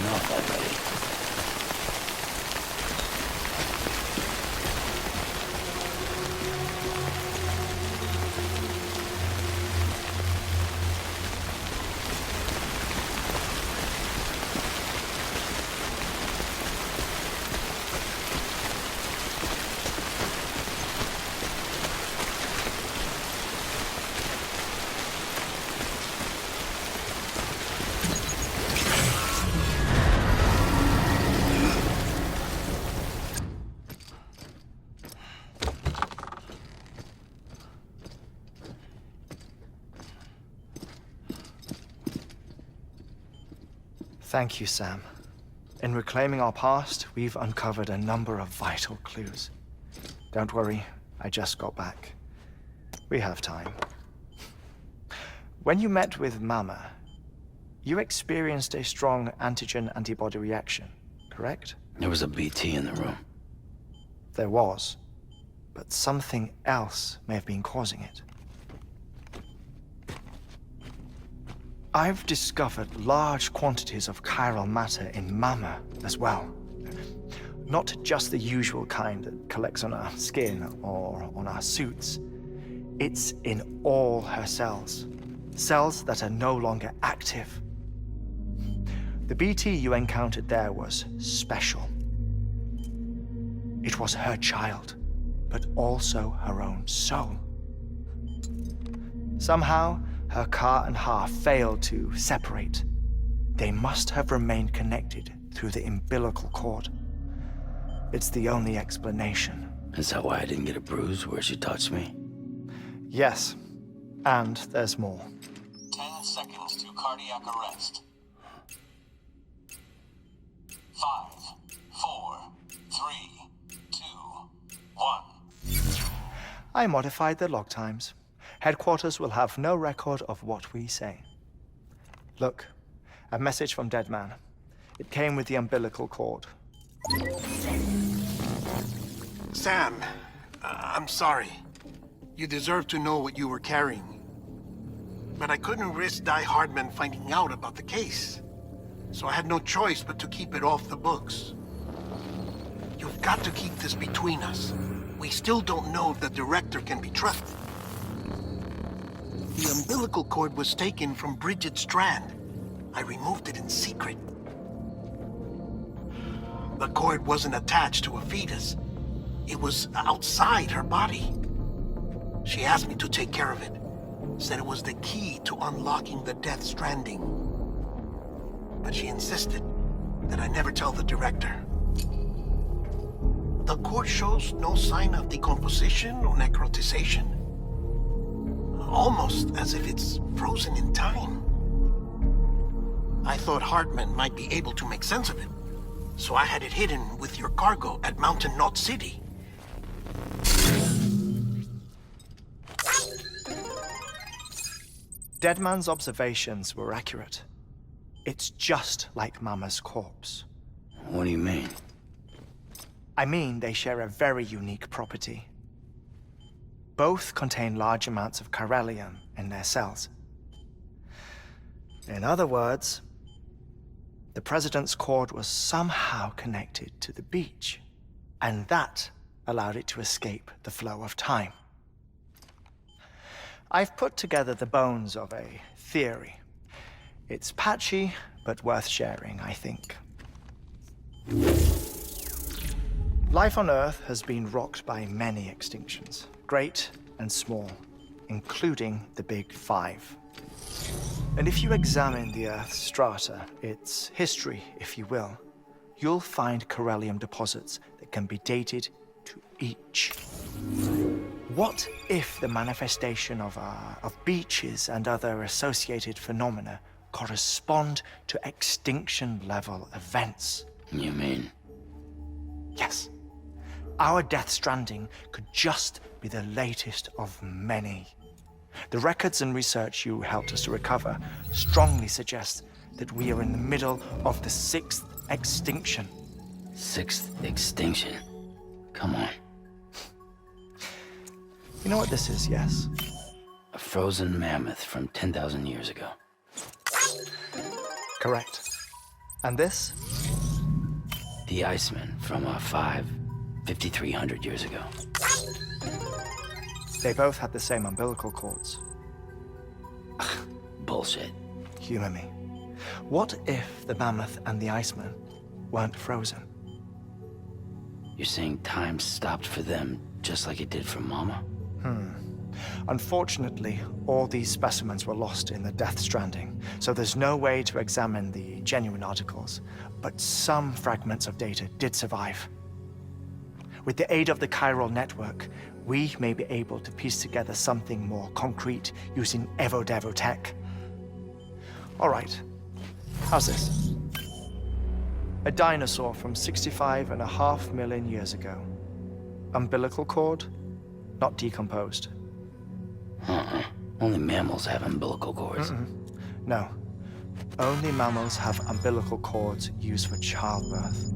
off already. Thank you, Sam. In reclaiming our past, we've uncovered a number of vital clues. Don't worry, I just got back. We have time. When you met with Mama, you experienced a strong antigen-antibody reaction, correct? There was a BT in the room. There was, but something else may have been causing it. I've discovered large quantities of chiral matter in Mama as well. Not just the usual kind that collects on our skin or on our suits. It's in all her cells. Cells that are no longer active. The BT you encountered there was special. It was her child, but also her own soul. Somehow, her car and half failed to separate. They must have remained connected through the umbilical cord. It's the only explanation. Is that why I didn't get a bruise where she touched me? Yes, and there's more. 10 seconds to cardiac arrest. 5, 4, 3, 2, 1. I modified the log times. Headquarters will have no record of what we say. Look, a message from Deadman. It came with the umbilical cord. Sam, I'm sorry. You deserve to know what you were carrying. But I couldn't risk Die Hardman finding out about the case. So I had no choice but to keep it off the books. You've got to keep this between us. We still don't know if the director can be trusted. The umbilical cord was taken from Bridget Strand. I removed it in secret. The cord wasn't attached to a fetus. It was outside her body. She asked me to take care of it. Said it was the key to unlocking the Death Stranding. But she insisted that I never tell the director. The cord shows no sign of decomposition or necrotization. Almost as if it's frozen in time. I thought Hartman might be able to make sense of it, so I had it hidden with your cargo at Mountain Knot City. Deadman's observations were accurate. It's just like Mama's corpse. What do you mean? I mean, they share a very unique property. Both contain large amounts of chiralium in their cells. In other words, the president's cord was somehow connected to the beach, and that allowed it to escape the flow of time. I've put together the bones of a theory. It's patchy, but worth sharing, I think. Life on Earth has been rocked by many extinctions, great and small, including the Big Five. And if you examine the Earth's strata, its history, if you will, you'll find chiralium deposits that can be dated to each. What if the manifestation of beaches and other associated phenomena correspond to extinction-level events? You mean? Yes. Our Death Stranding could just be the latest of many. The records and research you helped us to recover strongly suggest that we are in the middle of the 6th extinction. 6th extinction? Come on. You know what this is, yes? A frozen mammoth from 10,000 years ago. Correct. And this? The Iceman from 5,300 years ago. They both had the same umbilical cords. Bullshit. Humor me. What if the mammoth and the Iceman weren't frozen? You're saying time stopped for them just like it did for Mama? Unfortunately, all these specimens were lost in the Death Stranding, so there's no way to examine the genuine articles. But some fragments of data did survive. With the aid of the chiral network, we may be able to piece together something more concrete using Evo-Devo tech. All right, how's this? A dinosaur from 65.5 million years ago. Umbilical cord, not decomposed. Only mammals have umbilical cords. No, only mammals have umbilical cords used for childbirth.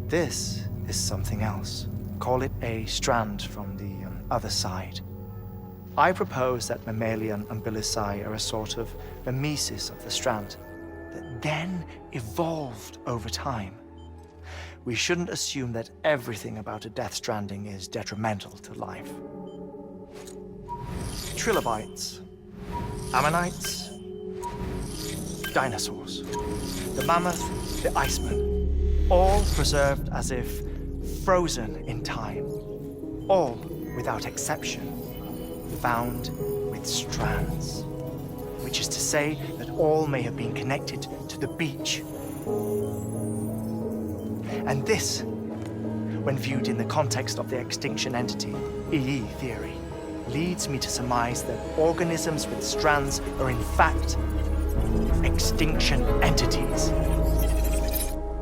This is something else. Call it a strand from the other side. I propose that mammalian umbilici are a sort of mimesis of the strand that then evolved over time. We shouldn't assume that everything about a Death Stranding is detrimental to life. Trilobites, ammonites, dinosaurs, the mammoth, the Iceman, all preserved as if frozen in time, all without exception found with strands, which is to say that all may have been connected to the beach. And this, when viewed in the context of the extinction entity, EE theory, leads me to surmise that organisms with strands are in fact extinction entities.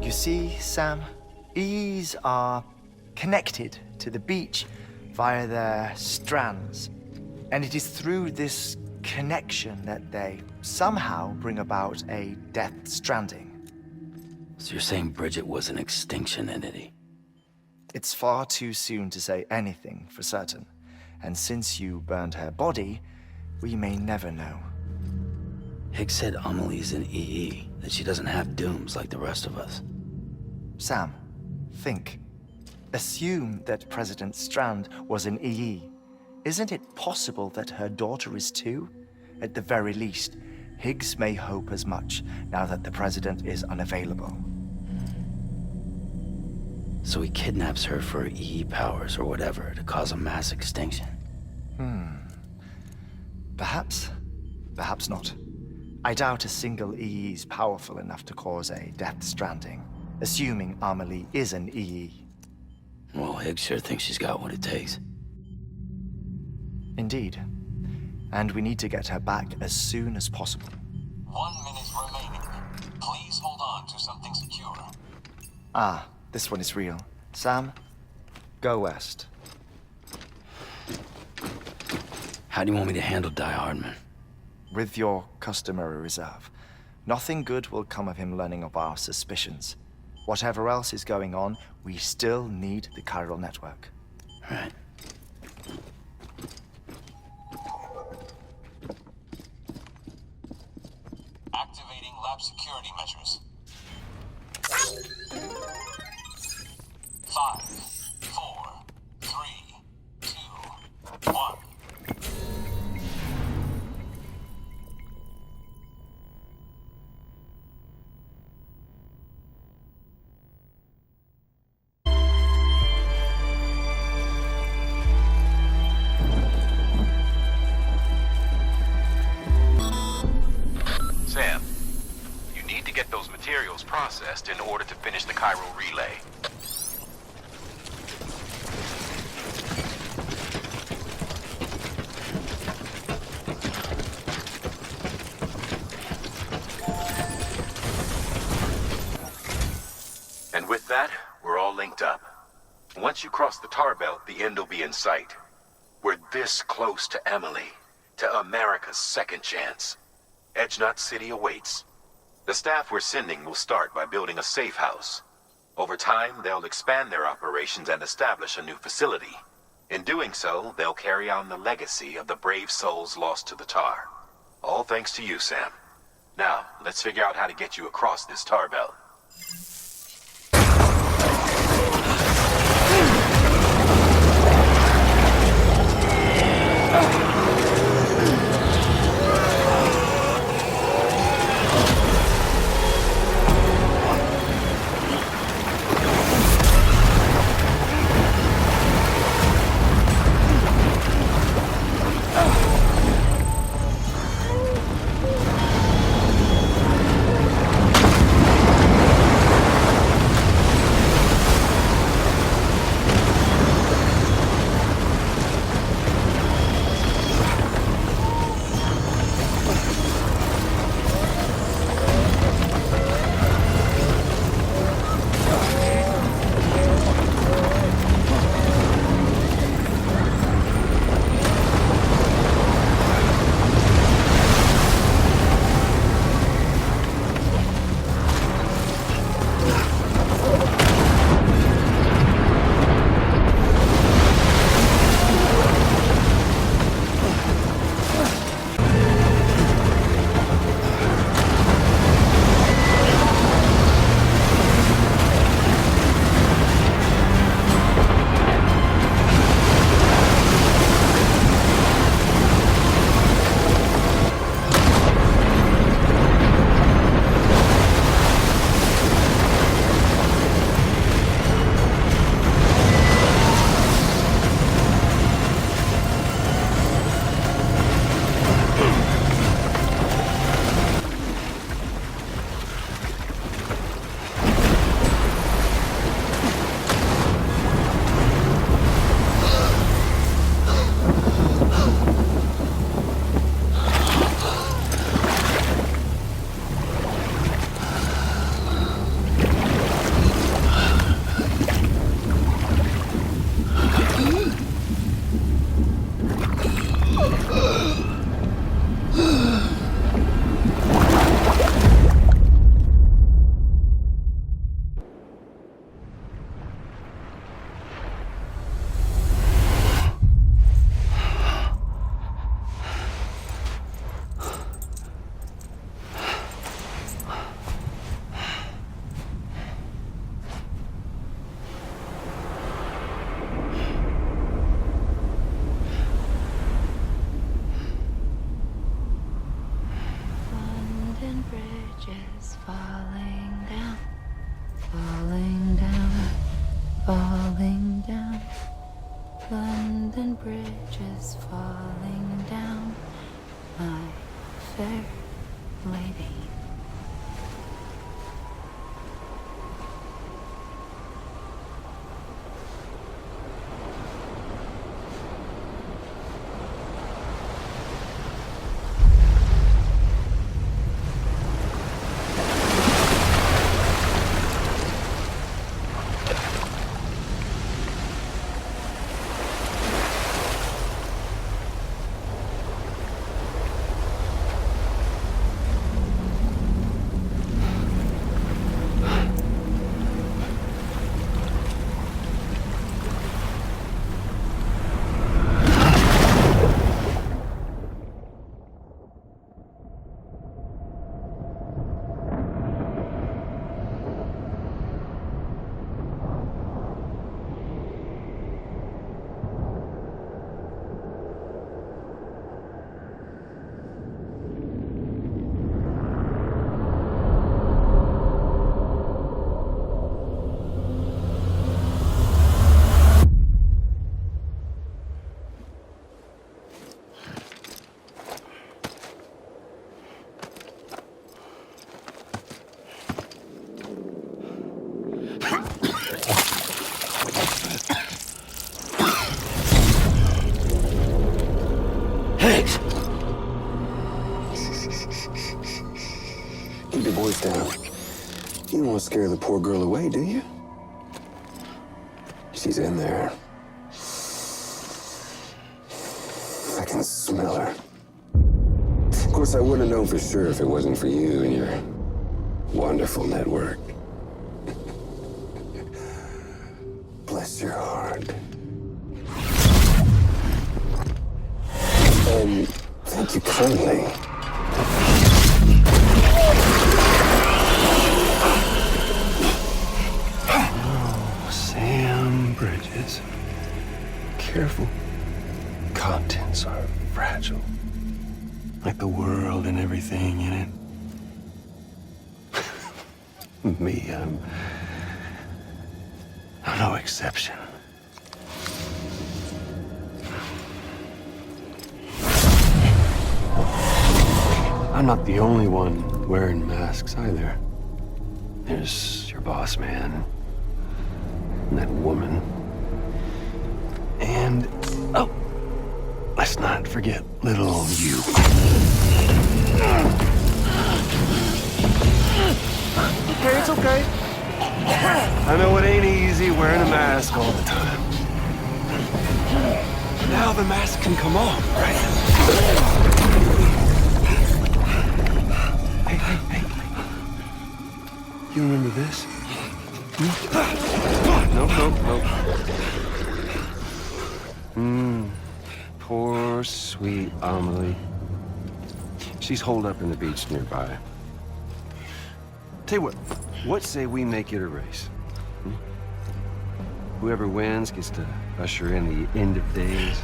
You see, Sam, EEs are connected to the beach via their strands. And it is through this connection that they somehow bring about a Death Stranding. So you're saying Bridget was an extinction entity? It's far too soon to say anything for certain. And since you burned her body, we may never know. Higgs said Amelie's an EE, that she doesn't have dooms like the rest of us. Sam, think. Assume that President Strand was an EE. Isn't it possible that her daughter is too? At the very least, Higgs may hope as much now that the president is unavailable. So he kidnaps her for EE powers or whatever to cause a mass extinction. Perhaps. Perhaps not. I doubt a single EE is powerful enough to cause a Death Stranding, assuming Amelie is an EE. Well, Higgs sure thinks she's got what it takes. Indeed. And we need to get her back as soon as possible. 1 minute remaining. Please hold on to something secure. Ah, this one is real. Sam, go west. How do you want me to handle Die Hardman? With your customary reserve. Nothing good will come of him learning of our suspicions. Whatever else is going on, we still need the chiral network. Right. Activating lab security measures. 5, 4, 3, 2, 1. Sam, you need to get those materials processed in order to finish the chiral relay. And with that, we're all linked up. Once you cross the tar belt, the end will be in sight. We're this close to Emily, to America's second chance. Edgenut City awaits. The staff we're sending will start by building a safe house. Over time, they'll expand their operations and establish a new facility. In doing so, they'll carry on the legacy of the brave souls lost to the tar. All thanks to you, Sam. Now, let's figure out how to get you across this tar belt. bridges falling down, falling down, falling down. London Bridge is falling down, my fair lady. Keep your voice down. You don't want to scare the poor girl away, do you? She's in there. I can smell her. Of course, I wouldn't have known for sure if it wasn't for you and your wonderful network. Bless your heart. And thank you kindly. bridges. Careful. Contents are fragile. Like the world and everything in it. Me, I'm no exception. I'm not the only one wearing masks either. There's your boss man, and that woman, and, oh, let's not forget little old you. Okay, it's okay. I know it ain't easy wearing a mask all the time. Now the mask can come off, right? Hey. You remember this? Nope. Poor, sweet Amelie. She's holed up in the beach nearby. Tell you what say we make it a race? Whoever wins gets to usher in the end of days.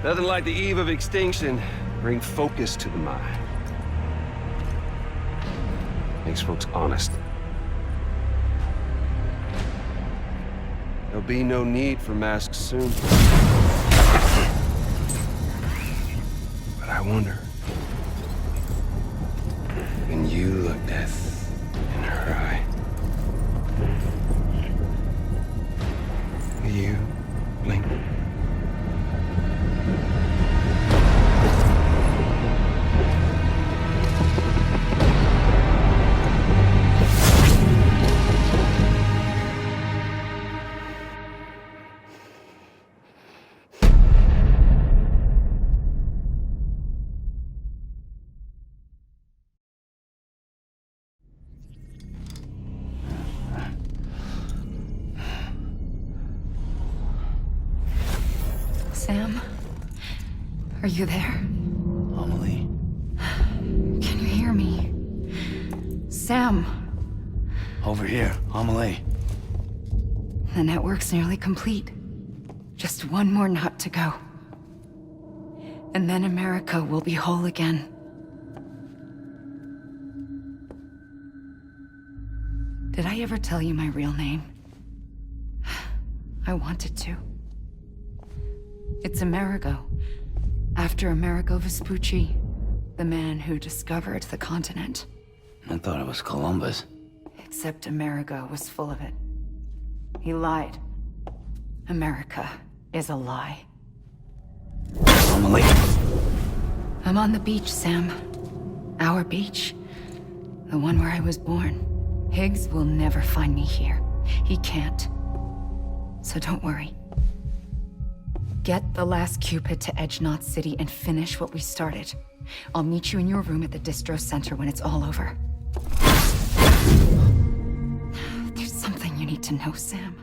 Nothing like the eve of extinction. Bring focus to the mind. Makes folks honest. There'll be no need for masks soon. But I wonder, when you look death in her eye, will you blink? Sam, are you there? Amelie? Can you hear me? Sam, Over here, Amelie. the network's nearly complete. Just one more knot to go. And then America will be whole again. Did I ever tell you my real name? I wanted to. It's Amerigo, after Amerigo Vespucci, the man who discovered the continent. I thought it was Columbus. Except Amerigo was full of it. He lied. America is a lie. Amelie. I'm on the beach, Sam. Our beach. The one where I was born. Higgs will never find me here. He can't. So don't worry. Get the last Cupid to Edge Knot City and finish what we started. I'll meet you in your room at the distro center when it's all over. There's something you need to know, Sam.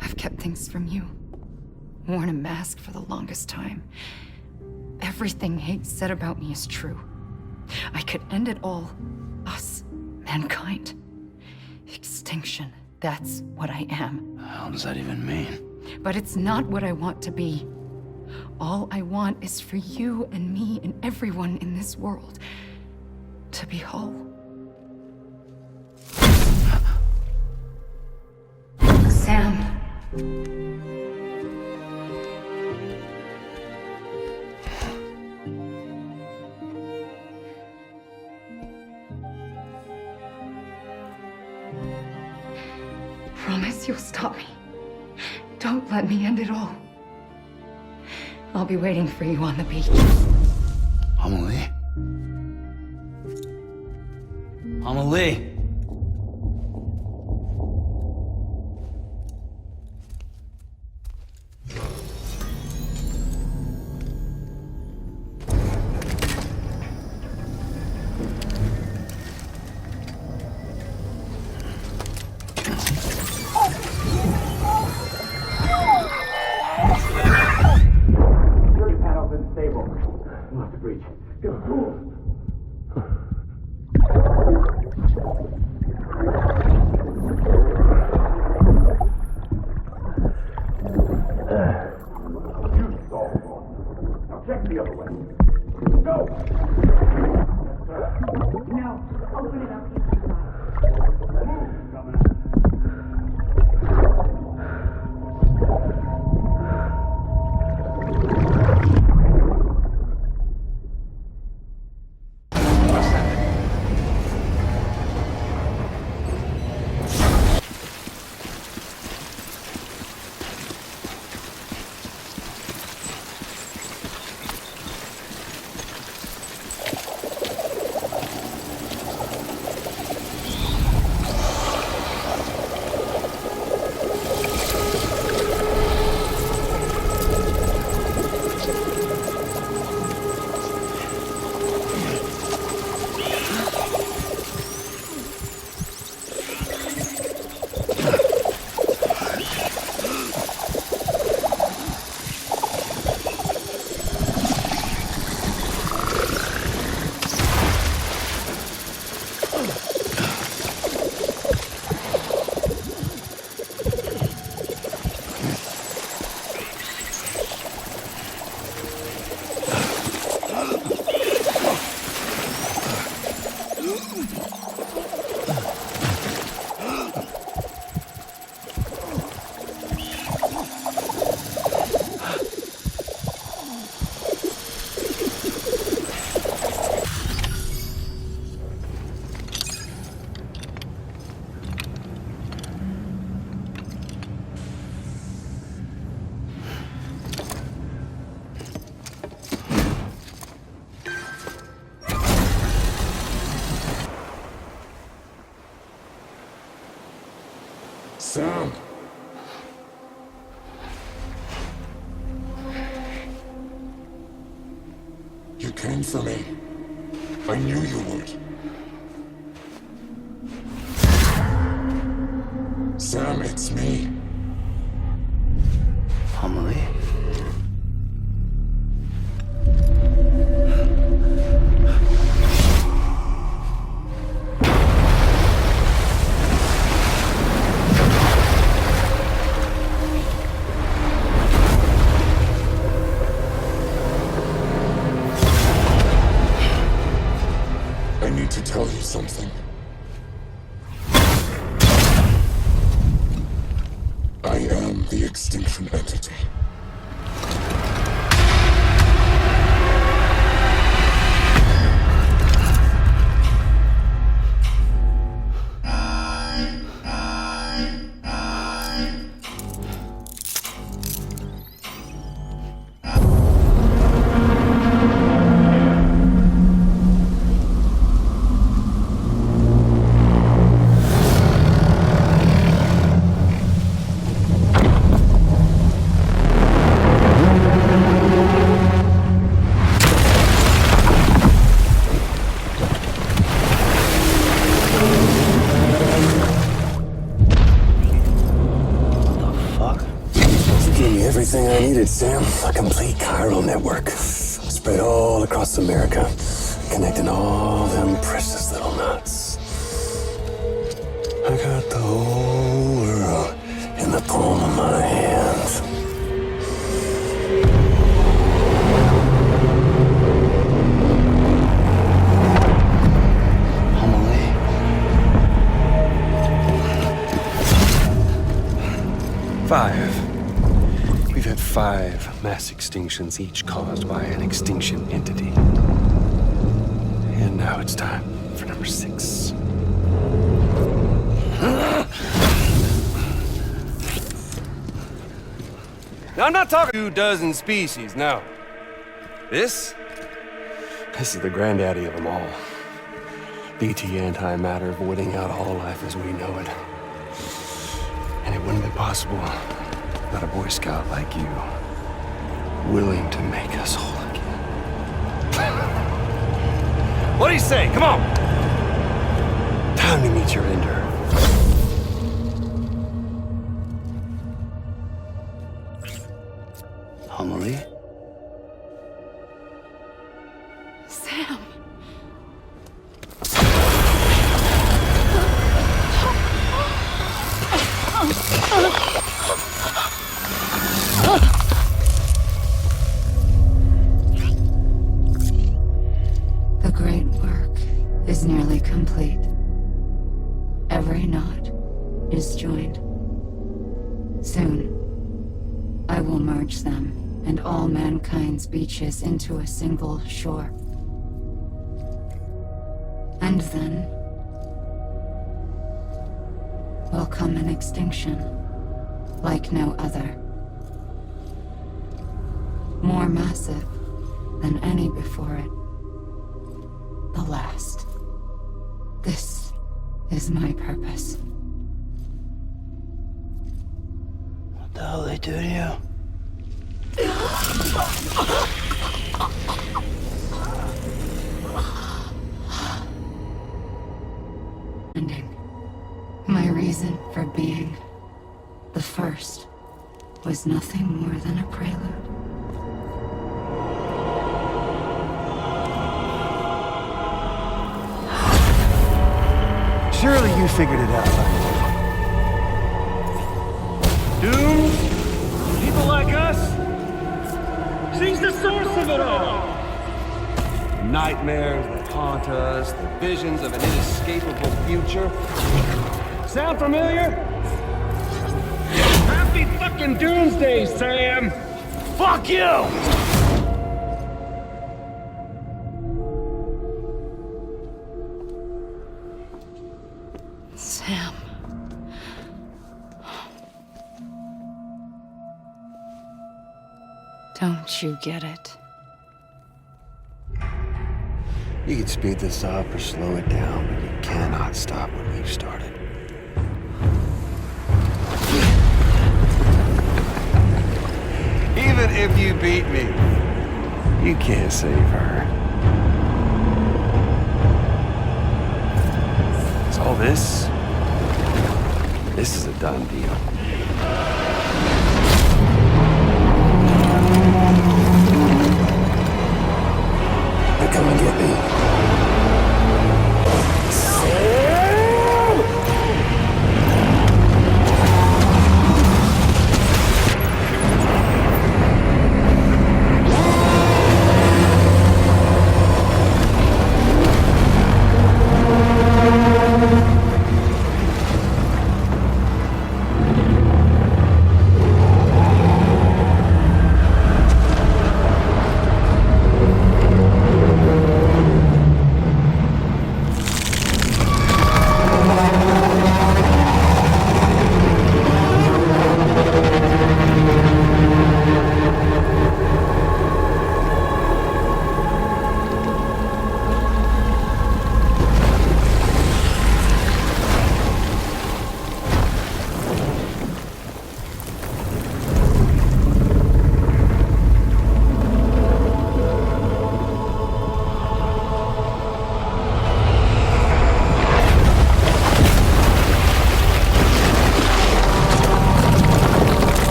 I've kept things from you. Worn a mask for the longest time. Everything Higgs said about me is true. I could end it all. Us. Mankind. Extinction. That's what I am. The hell does that even mean? But it's not what I want to be. All I want is for you and me and everyone in this world to be whole. Sam. Promise you'll stop me. Don't let me end it all. I'll be waiting for you on the beach. Amelie? Amelie! Check the other way. Go! No, open it up. Sam! You came for me. I knew you would. Sam, it's me. Amelie? I need to tell you something. I am the extinction entity. Everything I needed, Sam. A complete chiral network. Spread all across America. Connecting all them precious little knots. I got the whole world in the palm of my hand. Amelie? We've had 5 mass extinctions, each caused by an extinction entity. And now it's time for number 6. Now, I'm not talking 2 dozen species, no. This is the granddaddy of them all. BT antimatter voiding out all life as we know it. And it wouldn't have been possible without a Boy Scout like you, willing to make us whole again. What do you say? Come on! Time to meet your ender. Amelie? Sam. complete. Every knot is joined. Soon, I will merge them and all mankind's beaches into a single shore. And then will come an extinction like no other. More massive than any before it. The last. This is my purpose. What the hell they do to you? Ending. My reason for being the first was nothing more than a prelude. Surely you figured it out. Dooms? People like us? She's the source of it all! Nightmares that haunt us, the visions of an inescapable future. Sound familiar? Happy fucking doomsday, Sam! Fuck you! Sam. Don't you get it? You can speed this up or slow it down, but you cannot stop what we've started. Even if you beat me, You can't save her. so all this is a done deal. Now come and get me.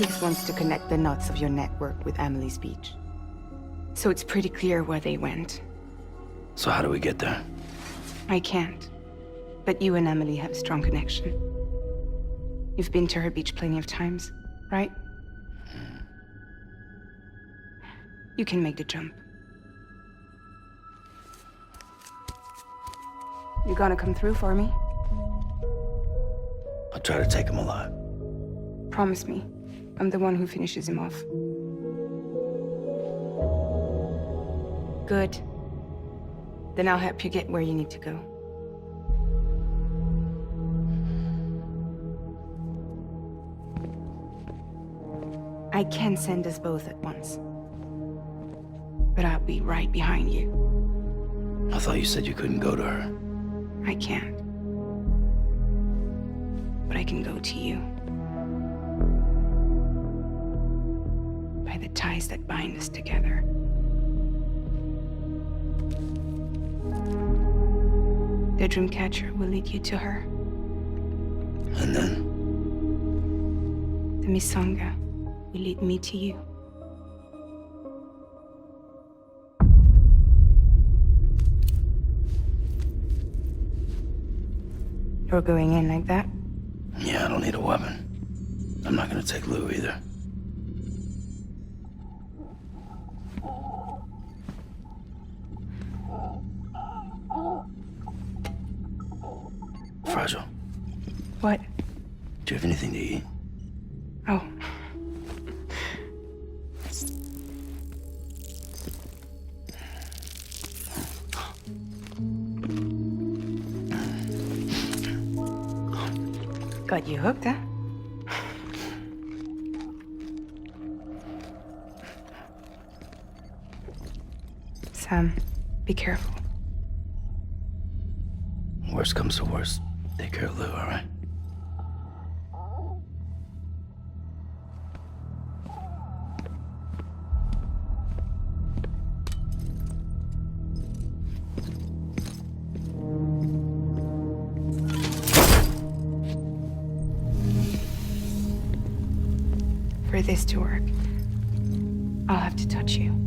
Higgs wants to connect the knots of your network with Emily's beach. So it's pretty clear where they went. So how do we get there? I can't. But you and Emily have a strong connection. You've been to her beach plenty of times, right? You can make the jump. You gonna come through for me? I'll try to take him alive. Promise me. I'm the one who finishes him off. Good. Then I'll help you get where you need to go. I can send us both at once. But I'll be right behind you. I thought you said you couldn't go to her. I can't. But I can go to you. By the ties that bind us together. The Dreamcatcher will lead you to her. And then? The Misanga will lead me to you. You're going in like that? Yeah, I don't need a weapon. I'm not gonna take Lou either. Fragile. What? Do you have anything to eat? Oh. Got you hooked, huh? Sam, be careful. Worst comes to worst. Take care of Lou, all right? For this to work, I'll have to touch you.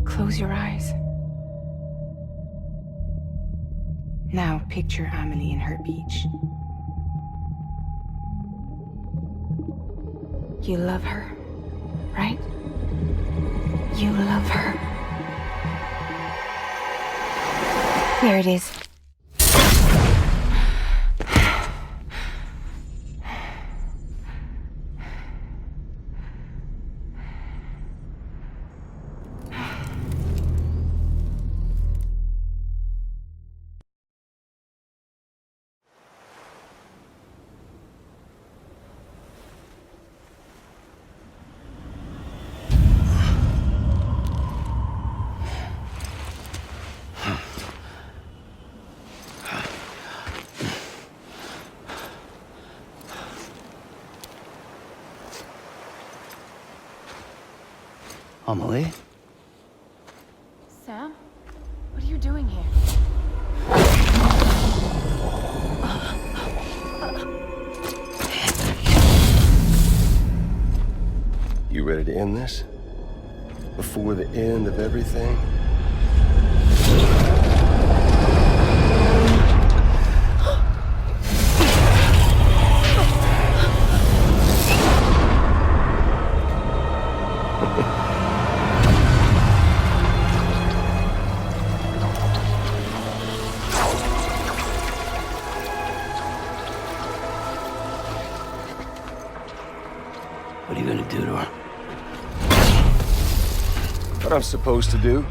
Close your eyes. Now picture Amelie in her beach. You love her, right? You love her. There it is. Amelie? Sam? What are you doing here? You ready to end this? Before the end of everything? What are you gonna do to her? What I'm supposed to do?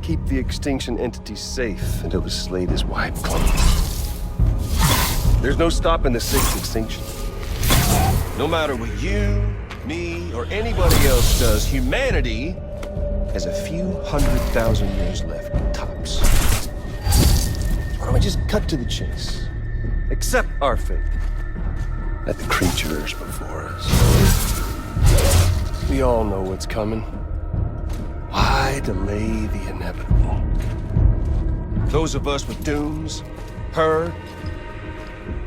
Keep the extinction entity safe until the slate is wiped clean. There's no stopping the sixth extinction. No matter what you, me, or anybody else does, humanity has a few 100,000 years left, tops. Why don't we just cut to the chase? Accept our fate. At the creatures before us. We all know what's coming. Why delay the inevitable? Those of us with dooms, her,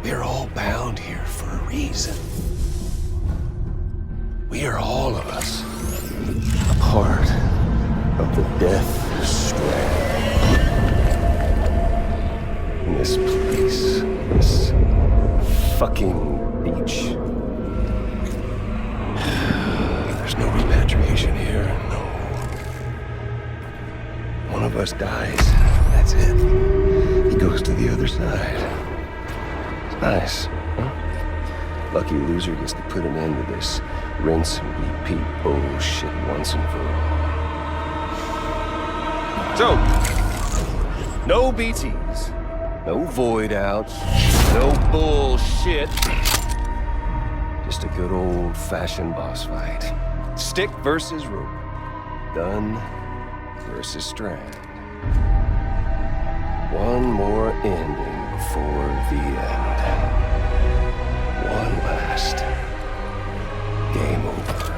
we're all bound here for a reason. We are all of us a part of the Death Strand. In this place, this fucking beach. There's no repatriation here, no. One of us dies, that's it. He goes to the other side. It's nice, huh? Lucky loser gets to put an end to this rinse and repeat bullshit once and for all. So, no BTs, no void outs, no bullshit. Just a good old-fashioned boss fight. Stick versus rope. Gun versus strand. One more ending before the end. One last game over.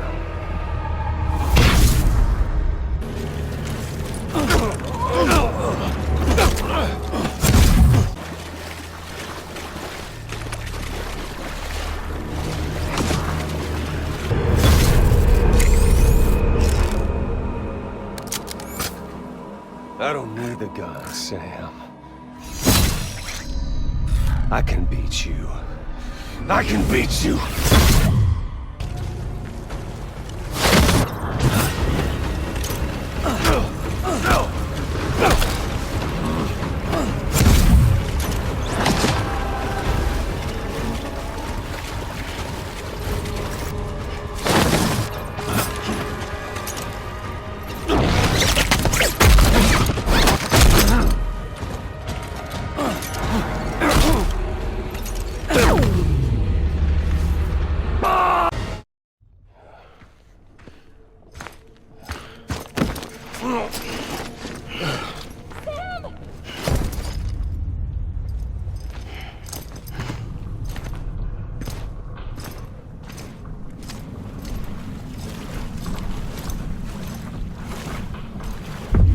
gun, Sam. I can beat you. I can beat you!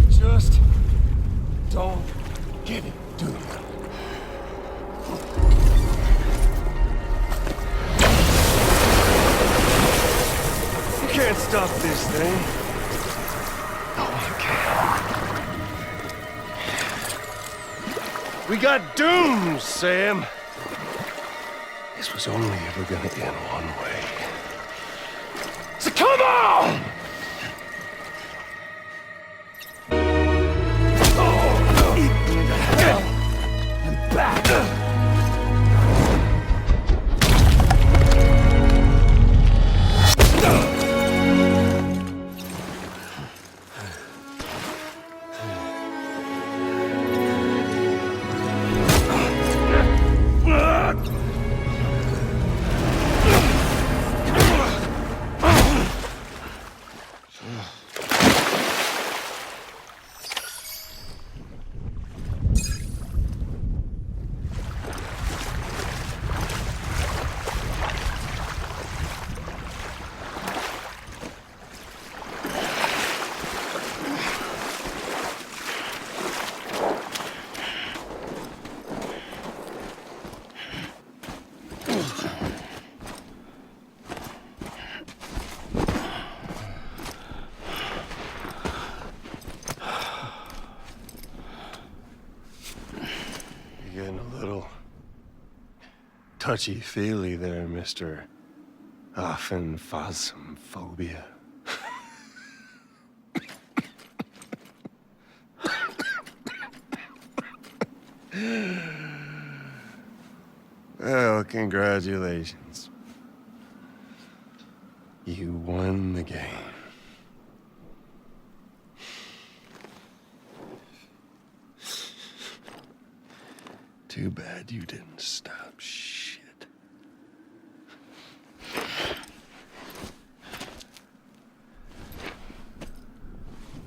Just don't get it, dude. You can't stop this thing. No one can. We got dooms, Sam. This was only ever gonna end one way. So come on! Getting a little touchy-feely there, Mr. Phasmophobia. Well, congratulations. You won the game. Too bad you didn't stop shit.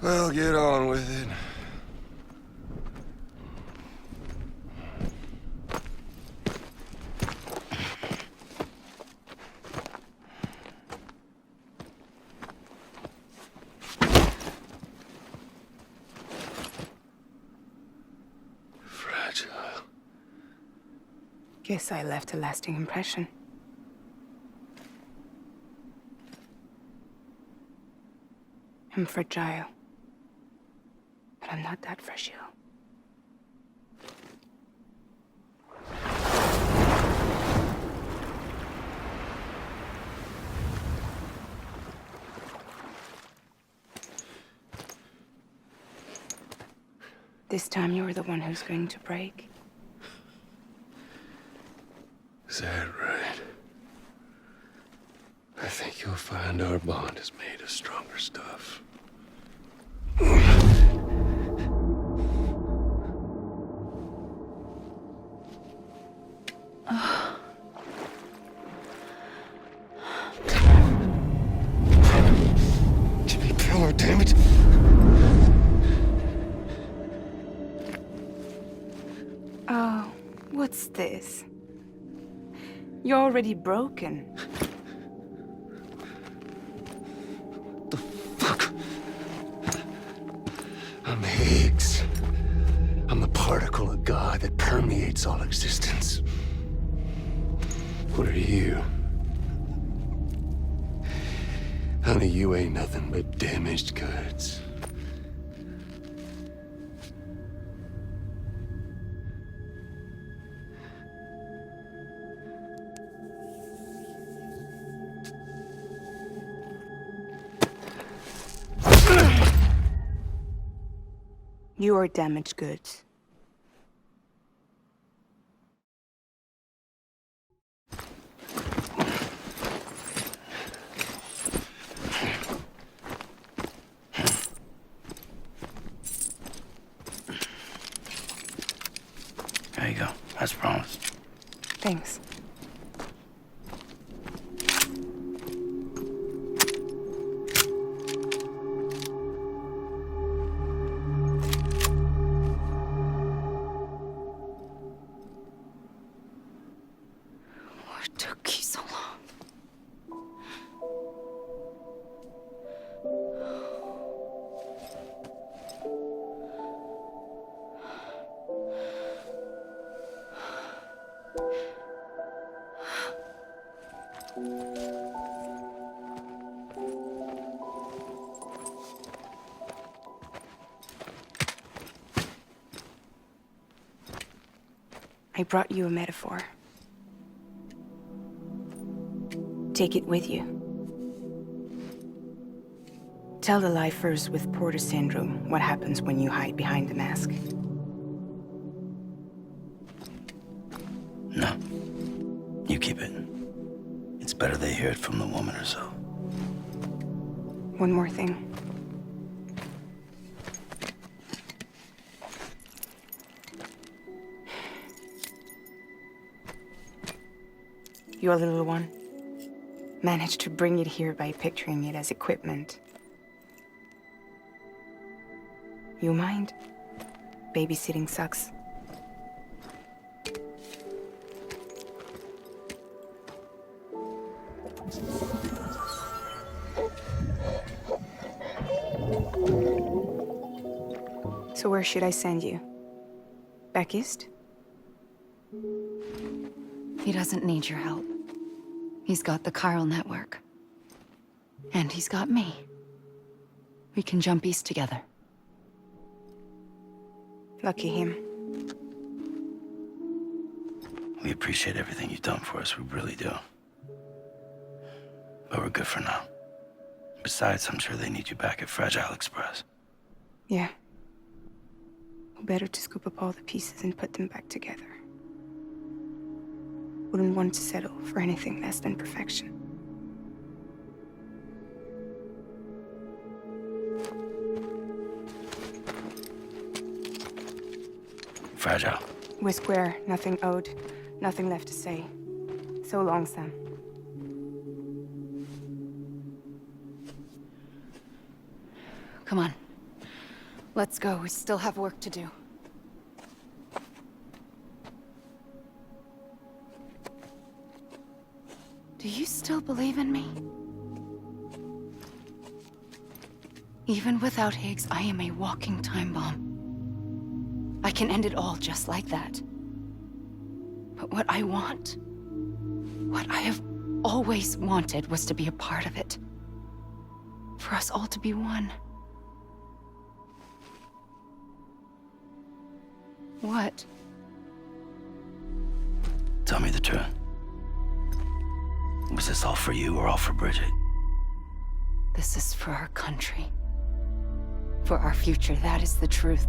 Well, get on with it. Fragile. Guess I left a lasting impression. I'm fragile. But I'm not that fragile. This time you're the one who's going to break. Is that right? I think you'll find our bond is made of stronger stuff. Jimmy Pillar, damn it! Oh, what's this? You're already broken. The fuck? I'm Higgs. I'm the particle of God that permeates all existence. What are you? Honey, you ain't nothing but damaged goods. You are damaged goods. There you go, as promised. Thanks. What took you so long? I brought you a metaphor. Take it with you. Tell the lifers with Porter syndrome what happens when you hide behind the mask. No. You keep it. It's better they hear it from the woman herself. One more thing. Your little one managed to bring it here by picturing it as equipment. You mind? Babysitting sucks. So where should I send you? Back east? He doesn't need your help. He's got the chiral network. And he's got me. We can jump east together. Lucky him. We appreciate everything you've done for us, we really do. But we're good for now. Besides, I'm sure they need you back at Fragile Express. Yeah. Better to scoop up all the pieces and put them back together. Wouldn't want to settle for anything less than perfection. Fragile. We're square, nothing owed, nothing left to say. So long, Sam. Come on. Let's go. We still have work to do. Do you still believe in me? Even without Higgs, I am a walking time bomb. I can end it all just like that. But what I want, what I have always wanted, was to be a part of it. For us all to be one. What? Tell me the truth. Was this all for you or all for Bridget? This is for our country. For our future, that is the truth.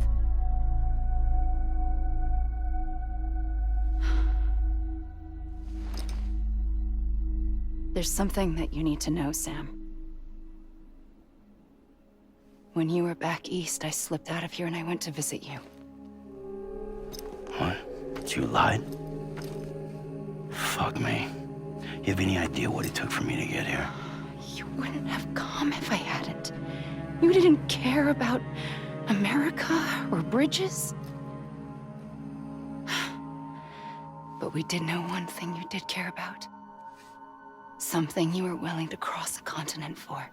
There's something that you need to know, Sam. When you were back east, I slipped out of here and I went to visit you. What? You lied? Fuck me. You have any idea what it took for me to get here? You wouldn't have come if I hadn't. You didn't care about America or bridges. But we did know one thing you did care about. Something you were willing to cross a continent for.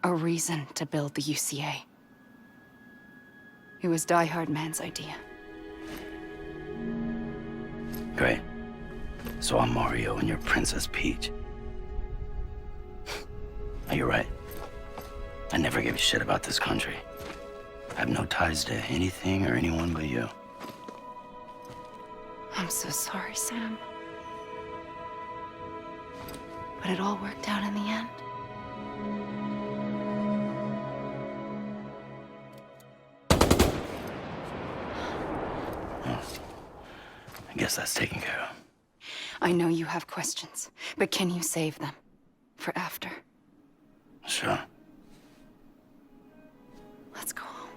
A reason to build the UCA. It was Die Hard Man's idea. Great. So I'm Mario and you're Princess Peach. You're right. I never gave a shit about this country. I have no ties to anything or anyone but you. I'm so sorry, Sam. But it all worked out in the end. I guess that's taken care of. I know you have questions, but can you save them? For after? Sure. Let's go home.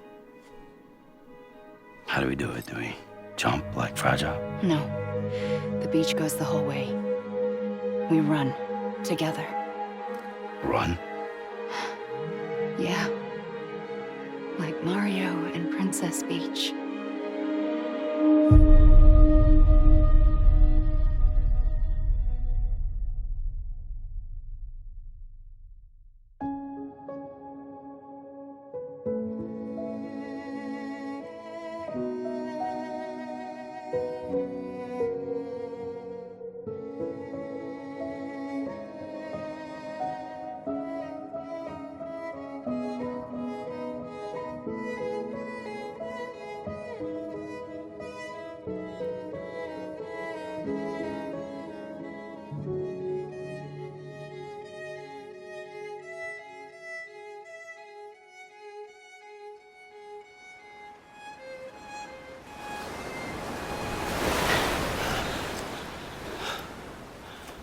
How do we do it? Do we jump like Fragile? No. The beach goes the whole way. We run. Together. Run? Yeah. Like Mario and Princess Peach.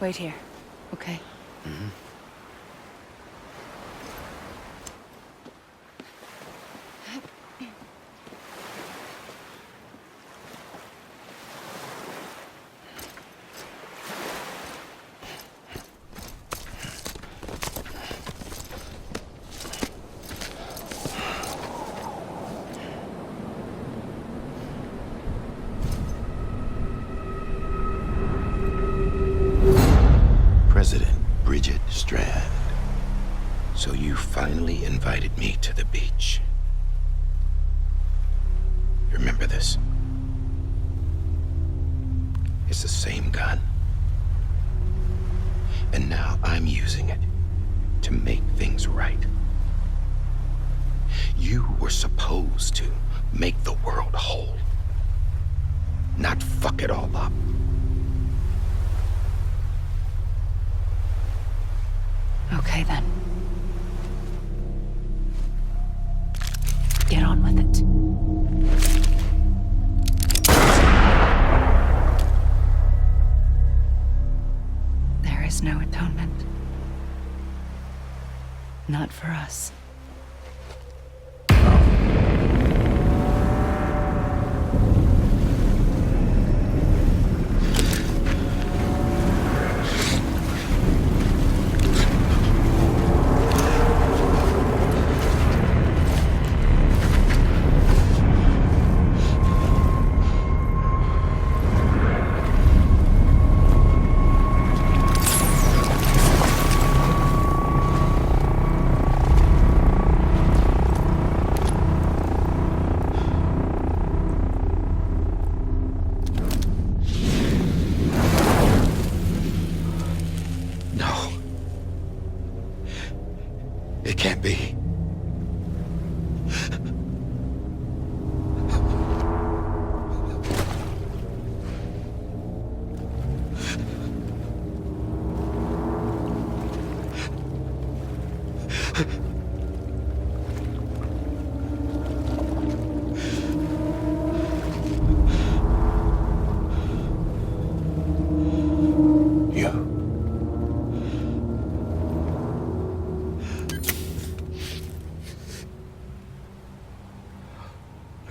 Wait here, okay? Mm-hmm. President Bridget Strand. So you finally invited me to the beach. Remember this? It's the same gun. And now I'm using it to make things right. You were supposed to make the world whole, not fuck it all up. Okay then. Get on with it. There is no atonement. Not for us. It can't be.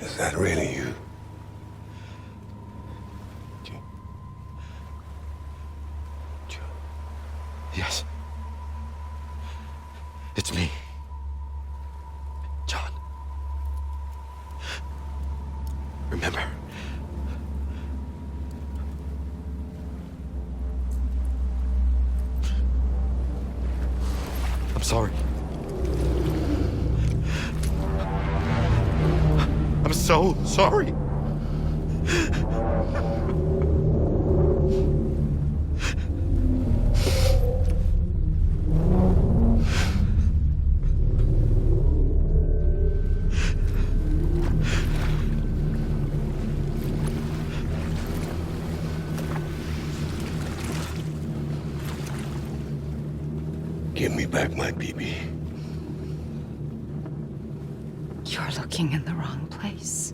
Is that really you? Yes. It's me. John. Remember? I'm sorry. I'm so sorry. Give me back my BB. You're looking in the wrong place.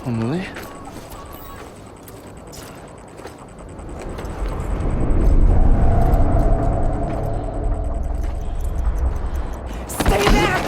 Emily? Stay back!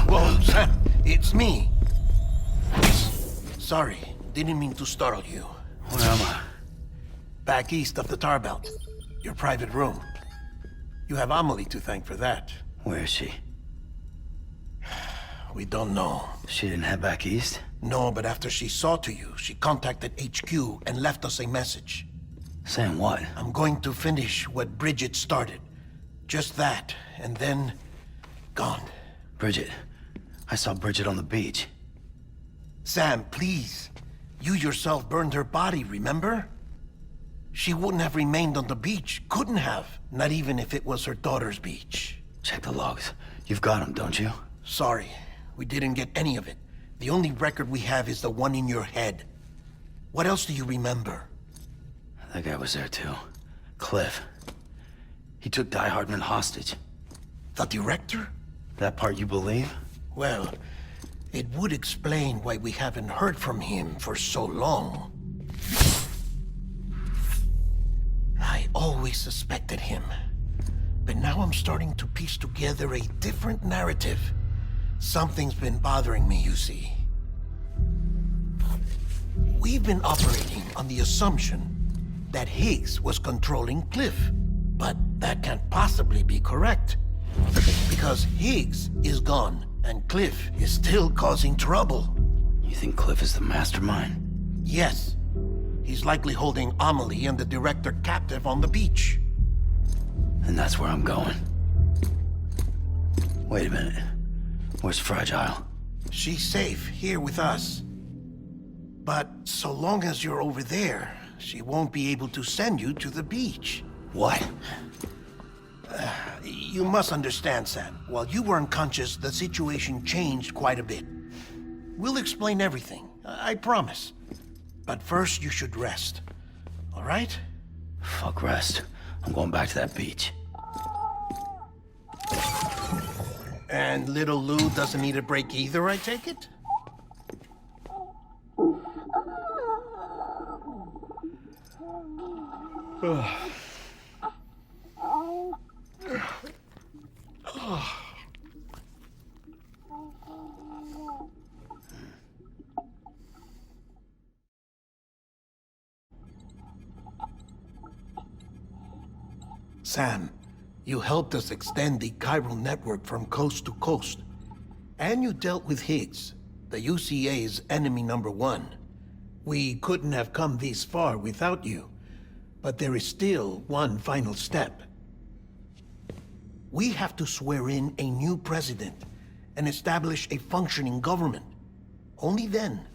Whoa, Sam, it's me. Sorry, didn't mean to startle you. Where am I? Back east of the tar belt. Your private room. You have Amelie to thank for that. Where is she? We don't know. She didn't head back east? No, but after she saw to you, she contacted HQ and left us a message. Saying what? I'm going to finish what Bridget started. Just that, and then... gone. Bridget. I saw Bridget on the beach. Sam, please. You yourself burned her body, remember? She wouldn't have remained on the beach. Couldn't have. Not even if it was her daughter's beach. Check the logs. You've got them, don't you? Sorry. We didn't get any of it. The only record we have is the one in your head. What else do you remember? That guy was there too. Cliff. He took Die Hardman hostage. The director? That part you believe? Well, it would explain why we haven't heard from him for so long. I always suspected him. But now I'm starting to piece together a different narrative. Something's been bothering me, you see. We've been operating on the assumption that Higgs was controlling Cliff. But that can't possibly be correct. Because Higgs is gone, and Cliff is still causing trouble. You think Cliff is the mastermind? Yes. He's likely holding Amelie and the director captive on the beach. And that's where I'm going. Wait a minute. Where's Fragile? She's safe here with us. But so long as you're over there, she won't be able to send you to the beach. What? You must understand, Sam. While you were unconscious, the situation changed quite a bit. We'll explain everything, I promise. But first, you should rest. All right? Fuck rest. I'm going back to that beach. And little Lou doesn't need a break either, I take it? Sam, you helped us extend the chiral network from coast to coast. And you dealt with Higgs, the UCA's enemy #1. We couldn't have come this far without you. But there is still one final step. We have to swear in a new president and establish a functioning government. Only then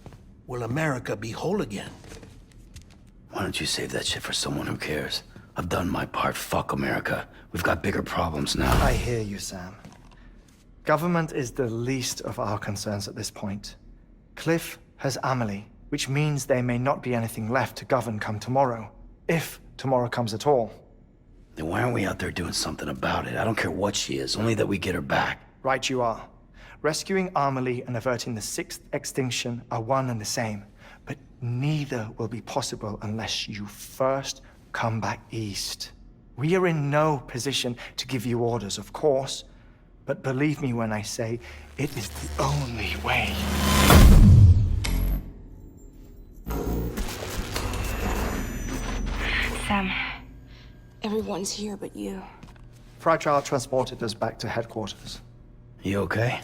will America be whole again. Why don't you save that shit for someone who cares? I've done my part. Fuck America. We've got bigger problems now. I hear you, Sam. Government is the least of our concerns at this point. Cliff has Amelie, which means there may not be anything left to govern come tomorrow. If tomorrow comes at all. Then why aren't we out there doing something about it? I don't care what she is, only that we get her back. Right you are. Rescuing Amelie and averting the 6th extinction are one and the same. But neither will be possible unless you first come back east. We are in no position to give you orders, of course. But believe me when I say, it is the only way. Sam, everyone's here but you. Fragile transported us back to headquarters. You okay?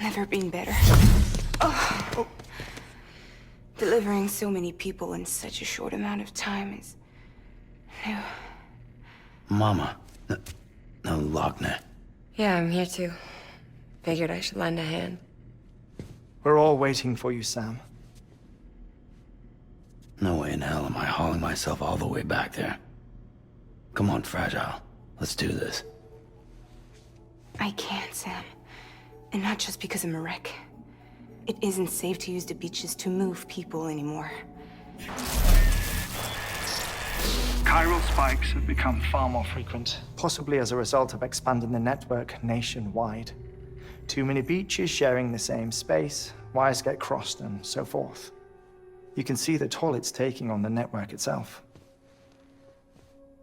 Never been better. Oh. Delivering so many people in such a short amount of time is new. Mama. No, Lochner. Yeah, I'm here too. Figured I should lend a hand. We're all waiting for you, Sam. No way in hell am I hauling myself all the way back there. Come on, Fragile. Let's do this. I can't, Sam. And not just because I'm a wreck. It isn't safe to use the beaches to move people anymore. Chiral spikes have become far more frequent, possibly as a result of expanding the network nationwide. Too many beaches sharing the same space, wires get crossed, and so forth. You can see the toll it's taking on the network itself.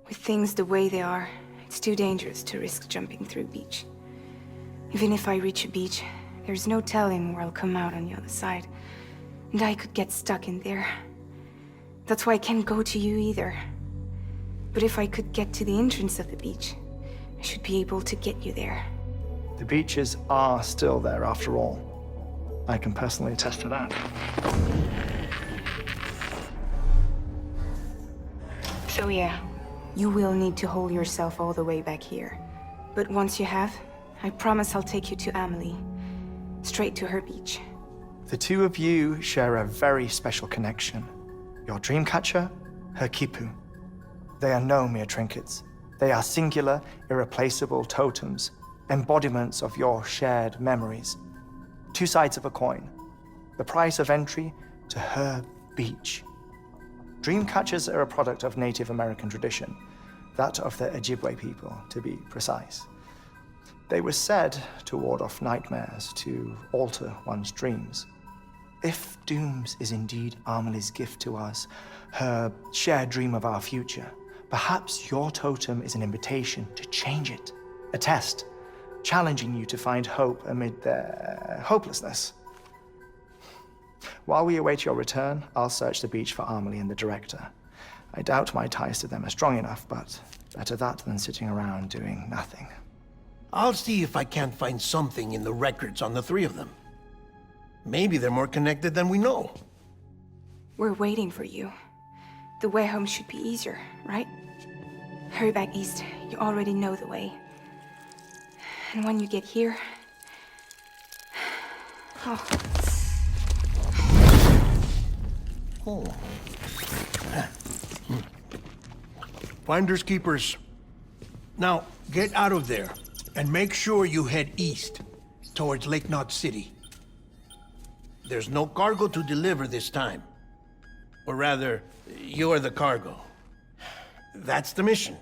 With things the way they are, it's too dangerous to risk jumping through a beach. Even if I reach a beach, there's no telling where I'll come out on the other side. And I could get stuck in there. That's why I can't go to you either. But if I could get to the entrance of the beach, I should be able to get you there. The beaches are still there after all. I can personally attest to that. So yeah, you will need to hold yourself all the way back here. But once you have, I promise I'll take you to Amelie. Straight to her beach. The two of you share a very special connection. Your dreamcatcher, her Kipu. They are no mere trinkets. They are singular, irreplaceable totems, embodiments of your shared memories. Two sides of a coin. The price of entry to her beach. Dreamcatchers are a product of Native American tradition, that of the Ojibwe people, to be precise. They were said to ward off nightmares, to alter one's dreams. If Dooms is indeed Amelie's gift to us, her shared dream of our future, perhaps your totem is an invitation to change it. A test, challenging you to find hope amid their hopelessness. While we await your return, I'll search the beach for Amelie and the director. I doubt my ties to them are strong enough, but better that than sitting around doing nothing. I'll see if I can't find something in the records on the three of them. Maybe they're more connected than we know. We're waiting for you. The way home should be easier, right? Hurry back east. You already know the way. And when you get here... Oh. Oh. Finders keepers. Now, get out of there, and make sure you head east, towards Lake Knot City. There's no cargo to deliver this time. Or rather, you're the cargo. That's the mission.